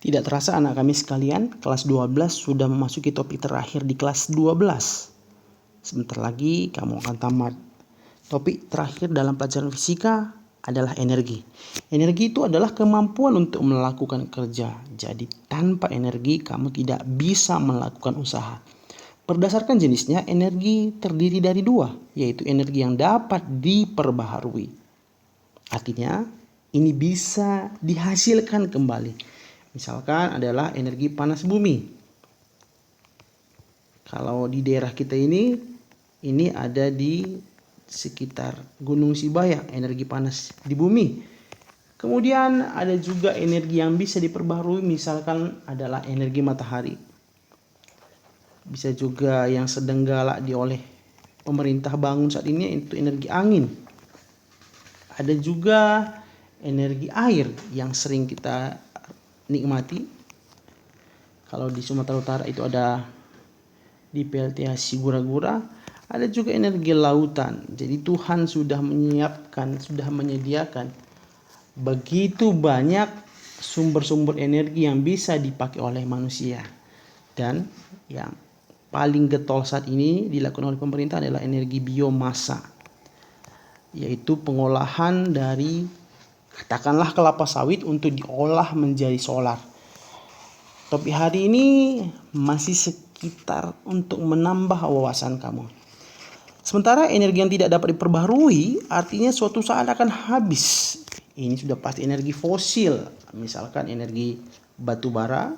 Tidak terasa anak kami sekalian, kelas 12 sudah memasuki topik terakhir di kelas 12. Sebentar lagi kamu akan tamat. Topik terakhir dalam pelajaran fisika adalah energi. Energi itu adalah kemampuan untuk melakukan kerja. Jadi tanpa energi kamu tidak bisa melakukan usaha. Berdasarkan jenisnya, energi terdiri dari dua, yaitu energi yang dapat diperbaharui. Artinya, ini bisa dihasilkan kembali. Misalkan adalah energi panas bumi. Kalau di daerah kita ini ada di sekitar Gunung Sibayak, energi panas di bumi. Kemudian ada juga energi yang bisa diperbaharui, misalkan adalah energi matahari. Bisa juga yang sedang galak oleh pemerintah bangun saat ini itu energi angin. Ada juga energi air yang sering kita nikmati. Kalau di Sumatera Utara itu ada di PLTA Sigura-gura. Ada juga energi lautan. Jadi Tuhan sudah menyediakan begitu banyak sumber-sumber energi yang bisa dipakai oleh manusia. Dan yang paling getol saat ini dilakukan oleh pemerintah adalah energi biomasa, yaitu pengolahan dari katakanlah kelapa sawit untuk diolah menjadi solar. Topik hari ini masih sekitar untuk menambah wawasan kamu. Sementara energi yang tidak dapat diperbaharui artinya suatu saat akan habis. Ini sudah pasti energi fosil, misalkan energi batu bara,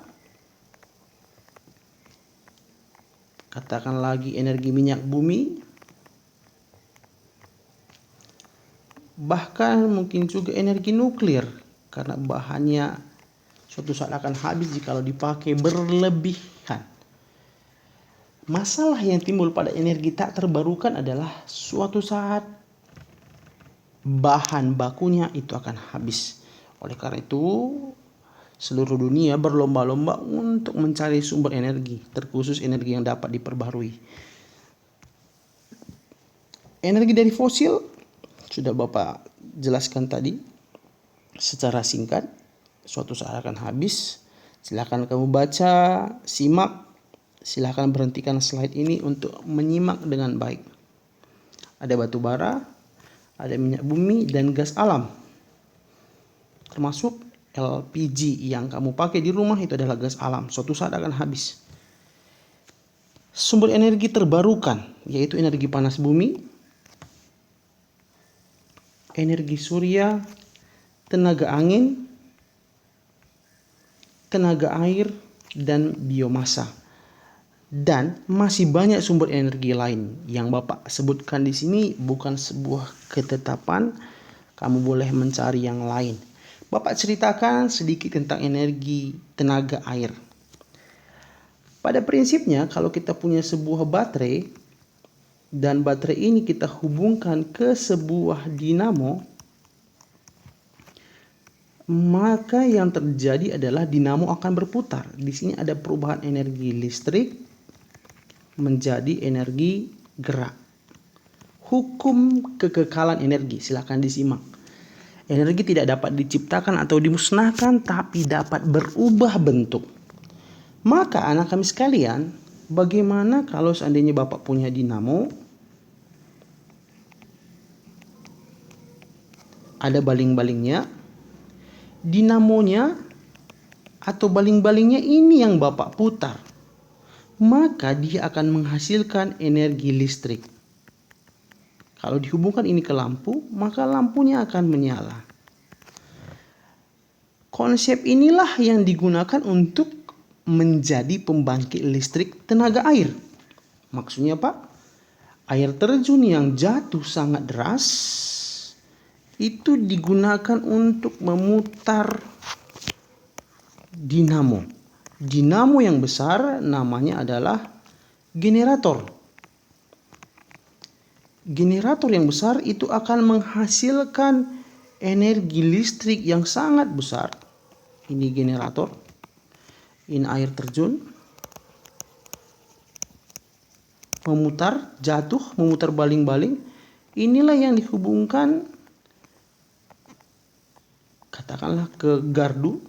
katakan lagi energi minyak bumi, bahkan mungkin juga energi nuklir karena bahannya suatu saat akan habis jika dipakai berlebihan. Masalah yang timbul pada energi tak terbarukan adalah suatu saat bahan bakunya itu akan habis. Oleh karena itu, seluruh dunia berlomba-lomba untuk mencari sumber energi, terkhusus energi yang dapat diperbaharui. Energi dari fosil sudah Bapak jelaskan tadi secara singkat, suatu saat akan habis. Silakan kamu baca, simak. Silakan berhentikan slide ini untuk menyimak dengan baik. Ada batu bara, ada minyak bumi dan gas alam. Termasuk LPG yang kamu pakai di rumah itu adalah gas alam. Suatu saat akan habis. Sumber energi terbarukan yaitu energi panas bumi, energi surya, tenaga angin, tenaga air, dan biomasa. Dan masih banyak sumber energi lain yang Bapak sebutkan di sini bukan sebuah ketetapan, kamu boleh mencari yang lain. Bapak ceritakan sedikit tentang energi tenaga air. Pada prinsipnya kalau kita punya sebuah baterai dan baterai ini kita hubungkan ke sebuah dinamo, maka yang terjadi adalah dinamo akan berputar. Di sini ada perubahan energi listrik menjadi energi gerak. Hukum kekekalan energi, silakan disimak. Energi tidak dapat diciptakan atau dimusnahkan, tapi dapat berubah bentuk. Maka anak kami sekalian, bagaimana kalau seandainya Bapak punya dinamo, ada baling-balingnya, dinamonya atau baling-balingnya ini yang Bapak putar, maka dia akan menghasilkan energi listrik. Kalau dihubungkan ini ke lampu, maka lampunya akan menyala. Konsep inilah yang digunakan untuk menjadi pembangkit listrik tenaga air. Maksudnya Pak, air terjun yang jatuh sangat deras itu digunakan untuk memutar dinamo. Dinamo yang besar namanya adalah generator. Generator yang besar itu akan menghasilkan energi listrik yang sangat besar. Ini generator, ini air terjun, memutar, jatuh, memutar baling-baling. Inilah yang dihubungkan katakanlah ke gardu.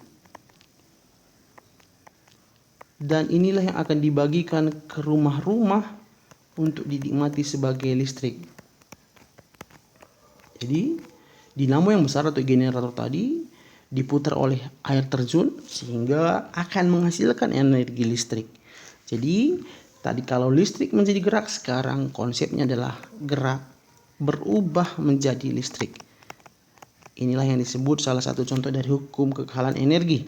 dan inilah yang akan dibagikan ke rumah-rumah untuk dinikmati sebagai listrik. Jadi dinamo yang besar atau generator tadi diputar oleh air terjun sehingga akan menghasilkan energi listrik. Jadi tadi kalau listrik menjadi gerak, sekarang konsepnya adalah gerak berubah menjadi listrik. Inilah yang disebut salah satu contoh dari hukum kekhalan energi.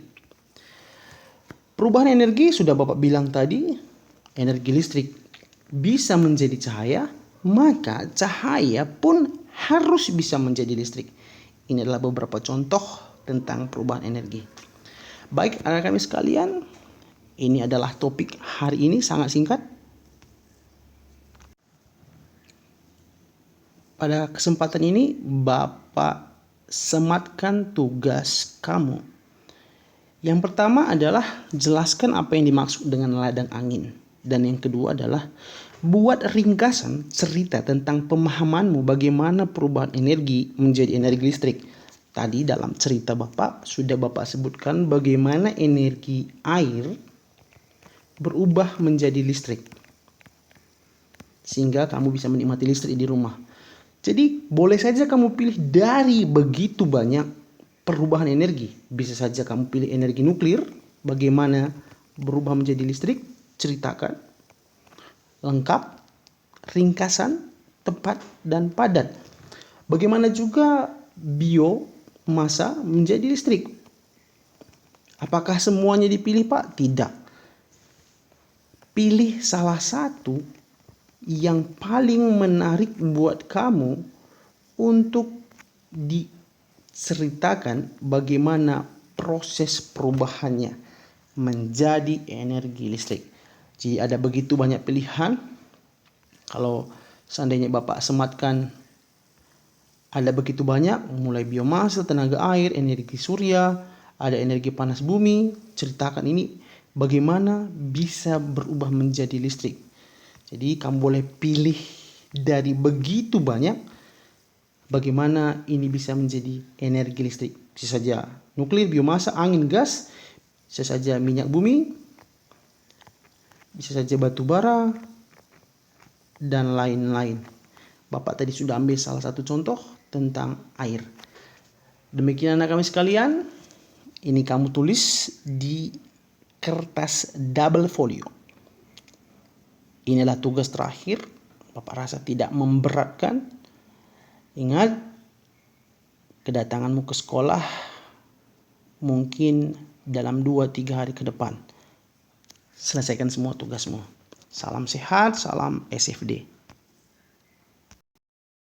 Perubahan energi sudah Bapak bilang tadi, energi listrik bisa menjadi cahaya, maka cahaya pun harus bisa menjadi listrik. Ini adalah beberapa contoh tentang perubahan energi. Baik, anak kami sekalian, ini adalah topik hari ini, sangat singkat. Pada kesempatan ini Bapak sematkan tugas kamu. Yang pertama adalah jelaskan apa yang dimaksud dengan ladang angin. Dan yang kedua adalah buat ringkasan cerita tentang pemahamanmu bagaimana perubahan energi menjadi energi listrik. Tadi dalam cerita Bapak sudah Bapak sebutkan bagaimana energi air berubah menjadi listrik, sehingga kamu bisa menikmati listrik di rumah. Jadi boleh saja kamu pilih dari begitu banyak perubahan energi. Bisa saja kamu pilih energi nuklir, bagaimana berubah menjadi listrik, ceritakan lengkap, ringkasan, tepat, dan padat. Bagaimana juga biomasa menjadi listrik. Apakah semuanya dipilih, Pak? Tidak. Pilih salah satu yang paling menarik buat kamu untuk diceritakan bagaimana proses perubahannya menjadi energi listrik. Jadi ada begitu banyak pilihan. Kalau seandainya Bapak sematkan ada begitu banyak, mulai biomasa, tenaga air, energi surya, ada energi panas bumi. Ceritakan ini bagaimana bisa berubah menjadi listrik. Jadi kamu boleh pilih dari begitu banyak bagaimana ini bisa menjadi energi listrik. Bisa saja nuklir, biomasa, angin, gas, bisa saja minyak bumi, bisa saja batu bara, dan lain-lain. Bapak tadi sudah ambil salah satu contoh tentang air. Demikian anak kami sekalian, ini kamu tulis di kertas double folio. Inilah tugas terakhir. Bapak rasa tidak memberatkan. Ingat, kedatanganmu ke sekolah mungkin dalam 2-3 hari ke depan. Selesaikan semua tugasmu. Salam sehat, salam SFD.